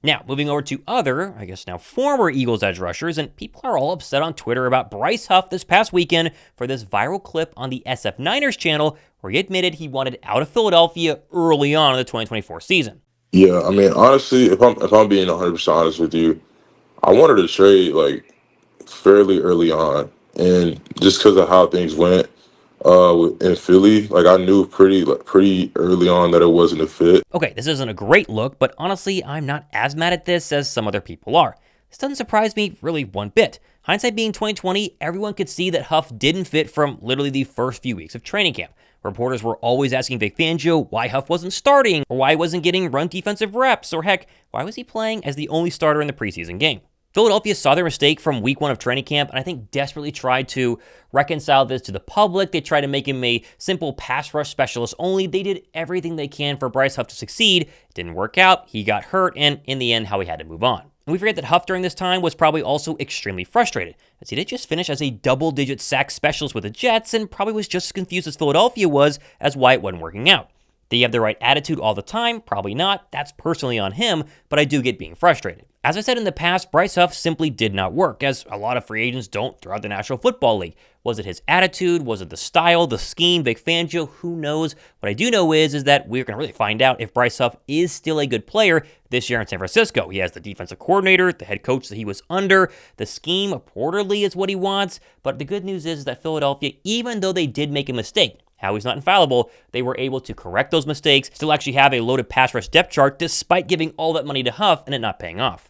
Now, moving over to other, I guess now former Eagles edge rushers, and people are all upset on Twitter about Bryce Huff this past weekend for this viral clip on the SF Niners channel where he admitted he wanted out of Philadelphia early on in the 2024 season. Yeah, I mean, honestly, if I'm being 100% honest with you, I wanted to trade like fairly early on, and just because of how things went in Philly, like I knew pretty early on that it wasn't a fit. Okay, this isn't a great look, but honestly, I'm not as mad at this as some other people are. This doesn't surprise me really one bit. Hindsight being 2020, everyone could see that Huff didn't fit from literally the first few weeks of training camp. Reporters were always asking Vic Fangio why Huff wasn't starting, or why he wasn't getting run defensive reps, or heck, why was he playing as the only starter in the preseason game? Philadelphia saw their mistake from week 1 of training camp, and I think desperately tried to reconcile this to the public. They tried to make him a simple pass rush specialist only. They did everything they can for Bryce Huff to succeed. It didn't work out. He got hurt, and in the end, how he had to move on. And we forget that Huff during this time was probably also extremely frustrated, as he did just finish as a double-digit sack specialist with the Jets, and probably was just as confused as Philadelphia was as why it wasn't working out. Did he have the right attitude all the time? Probably not. That's personally on him, but I do get being frustrated. As I said in the past, Bryce Huff simply did not work, as a lot of free agents don't throughout the National Football League. Was it his attitude? Was it the style, the scheme, Vic Fangio? Who knows? What I do know is that we're going to really find out if Bryce Huff is still a good player this year in San Francisco. He has the defensive coordinator, the head coach that he was under. The scheme reportedly is what he wants, but the good news is that Philadelphia, even though they did make a mistake, how he's not infallible, they were able to correct those mistakes, still actually have a loaded pass rush depth chart despite giving all that money to Huff and it not paying off.